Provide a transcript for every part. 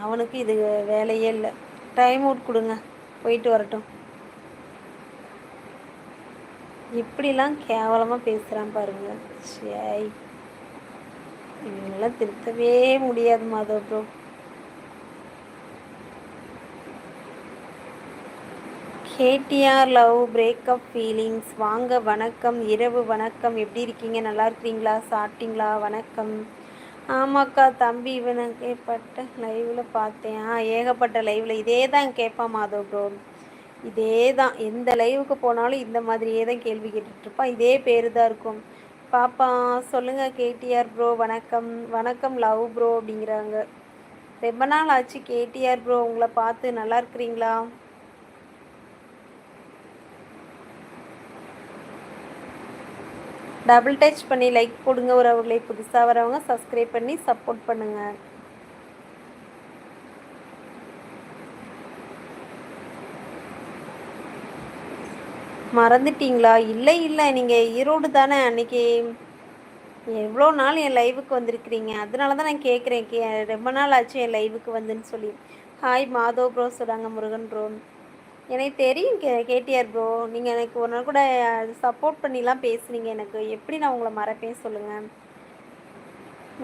அவனுக்கு இது வேலையே இல்லை. டைம் அவுட் கொடுங்க, போயிட்டு வரட்டும். இப்படிலாம் கேவலமாக பேசுகிறான் பாருங்க. சரி, இவங்கெல்லாம் திருத்தவே முடியாது Madhav bro. KTR love breakup feelings. வாங்க, வணக்கம், இரவு வணக்கம். எப்படி இருக்கீங்க? நல்லா இருக்கிறீங்களா? சாப்பிட்டீங்களா? வணக்கம். ஆமாக்கா, தம்பி இவனை கேட்பட்ட லைவில் பார்த்தேன். ஏகப்பட்ட லைவில் இதே தான் கேட்பான் மாதவ் ப்ரோ. இதே தான், எந்த லைவுக்கு போனாலும் இந்த மாதிரியே தான் கேள்வி கேட்டுட்ருப்பான். இதே பேர் தான் இருக்கும். பாப்பா சொல்லுங்கள் கேடிஆர் ப்ரோ. வணக்கம் வணக்கம் லவ் ப்ரோ அப்படிங்கிறாங்க. ரொம்ப நாள் ஆச்சு கேடிஆர் ப்ரோ உங்களை பார்த்து. நல்லா இருக்கிறீங்களா? டபுள் டச் பண்ணி லைக் போடுங்க. உறவுகளை புதுசாக வரவங்க சப்ஸ்கிரைப் பண்ணி சப்போர்ட் பண்ணுங்கள். மறந்துட்டீங்களா? இல்லை இல்லை, நீங்கள் ஈரோடு தானே? அன்றைக்கி எவ்வளோ நாள் என் லைவுக்கு வந்திருக்கிறீங்க, அதனால தான் நான் கேட்குறேன். ரொம்ப நாள் ஆச்சு என் லைவுக்கு வந்துன்னு சொல்லி. ஹாய் மாதவ் ப்ரோ சொல்கிறாங்க. முருகன் ப்ரோ எனக்கு தெரியும். கேடிஆர் ப்ரோ, நீங்கள் எனக்கு ஒரு நாள் கூட சப்போர்ட் பண்ணிலாம் பேசுனீங்க. எனக்கு எப்படி நான் உங்களை மறப்பேன் சொல்லுங்கள்.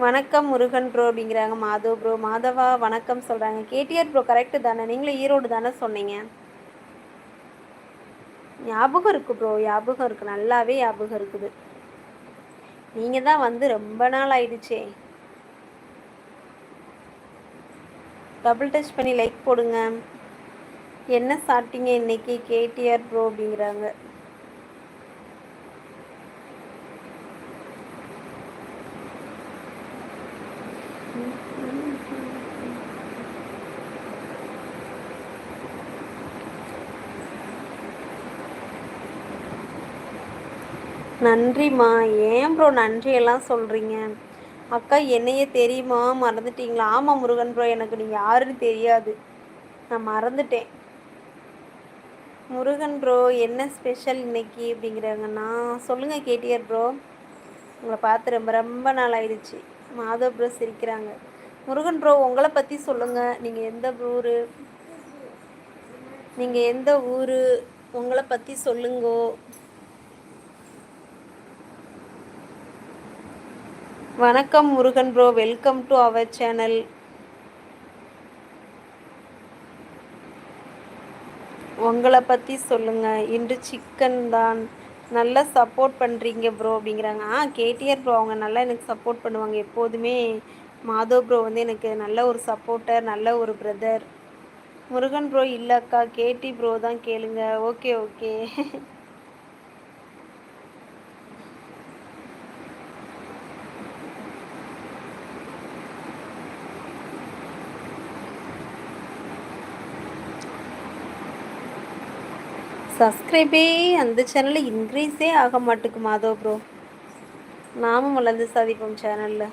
வணக்கம் முருகன் ப்ரோ அப்படிங்கிறாங்க. மாதவ் ப்ரோ, மாதவா வணக்கம் சொல்கிறாங்க. கேடிஆர் ப்ரோ கரெக்டு தானே? நீங்களும் ஈரோடு தானே சொன்னீங்க? ஞாபகம் இருக்குது ப்ரோ, ஞாபகம் இருக்குது, நல்லாவே ஞாபகம் இருக்குது. நீங்கள் தான் வந்து ரொம்ப நாள் ஆயிடுச்சே. டபுள் டச் பண்ணி லைக் போடுங்க. என்ன சாப்பிட்டீங்க இன்னைக்கு கேடிஆர் ப்ரோ அப்படிங்கிறாங்க. நன்றிம்மா. ஏன் ப்ரோ நன்றியெல்லாம் சொல்கிறீங்க? அக்கா என்னையே தெரியுமா? மறந்துட்டீங்களா? ஆமாம் முருகன் ப்ரோ, எனக்கு நீங்கள் யாருன்னு தெரியாது, நான் மறந்துட்டேன். முருகன் ப்ரோ என்ன ஸ்பெஷல் இன்னைக்கு அப்படிங்கிறாங்கண்ணா. சொல்லுங்கள் கேடிஆர் ப்ரோ, உங்களை பார்த்து ரொம்ப ரொம்ப நாள் ஆயிடுச்சு. மாதவ் ப்ரோ சிரிக்கிறாங்க. முருகன் ப்ரோ உங்களை பற்றி சொல்லுங்கள். நீங்கள் எந்த ஊர்? உங்களை பற்றி சொல்லுங்கோ. வணக்கம் Murugan bro, welcome to our channel. உங்களை பற்றி சொல்லுங்கள். இன்று சிக்கன் தான். நல்லா சப்போர்ட் பண்ணுறீங்க ப்ரோ அப்படிங்கிறாங்க. கேடிஆர் ப்ரோ அவங்க நல்லா எனக்கு சப்போர்ட் பண்ணுவாங்க எப்போதுமே. மாதவ் ப்ரோ வந்து எனக்கு நல்ல ஒரு சப்போர்ட்டர், நல்ல ஒரு பிரதர். முருகன் ப்ரோ இல்லைக்கா, கேடி ப்ரோ தான் கேளுங்க. Okay okay. சப்ஸ்கிரைபே அந்த சேனலில் இன்க்ரீஸே ஆக மாட்டுக்கு மாதவ் ப்ரோ. நாமும் வளர்ந்து சாதிப்போம் சேனலில்.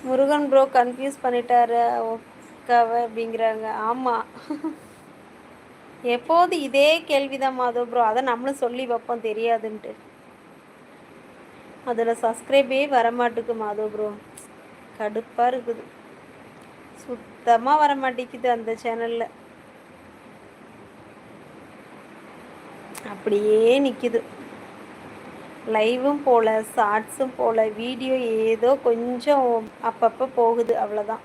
முருகன் ப்ரோ கன்ஃபியூஸ் பண்ணிட்டாரு ஓக்காவை அப்படிங்கிறாங்க. ஆமாம், எப்போது இதே கேள்விதான் மாதவ் ப்ரோ. அதை நம்மளும் சொல்லி வைப்போம் தெரியாதுன்ட்டு. அதில் சப்ஸ்கிரைபே வரமாட்டுக்கு மாதவ் ப்ரோ. கடுப்பாக இருக்குது, சுத்தமாக வரமாட்டேங்குது அந்த சேனலில். அப்படியே நிற்கிது. லைவும் போல், ஷார்ட்ஸும் போல், வீடியோ ஏதோ கொஞ்சம் அப்பப்போ போகுது, அவ்வளோதான்.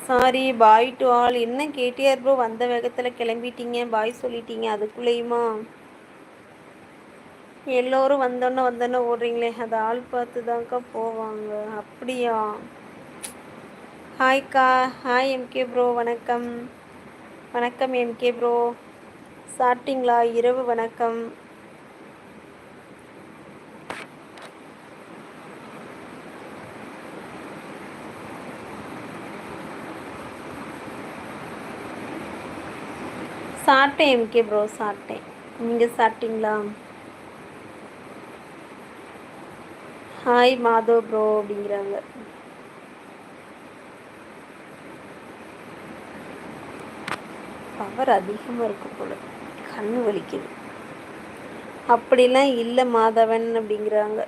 Sorry, bye to all. என்ன கேடிஆர் ப்ரோ வந்த வேகத்தில் கிளம்பிட்டீங்க, பாய் சொல்லிட்டீங்க, அதுக்குள்ளேயுமா? எல்லோரும் வந்தோன்னே ஓடுறீங்களே, அது ஆள் பார்த்து தான்க்கா போவாங்க. அப்படியா? ஹாய்க்கா. ஹாய் எம்கே ப்ரோ, வணக்கம் வணக்கம் எம்கே ப்ரோ. சாப்பிட்டீங்களா? இரவு வணக்கம். சாப்பிட்டேன் எம்கே ப்ரோ, சாப்பிட்டேன். நீங்கள் சாப்பிட்டீங்களா? ஹாய் மாதவ் ப்ரோ அப்படிங்கிறாங்க. பவர் அதிகமாக இருக்கு போல, கண்ணு வலிக்குது. அப்படிலாம் இல்லை மாதவன் அப்படிங்கிறாங்க.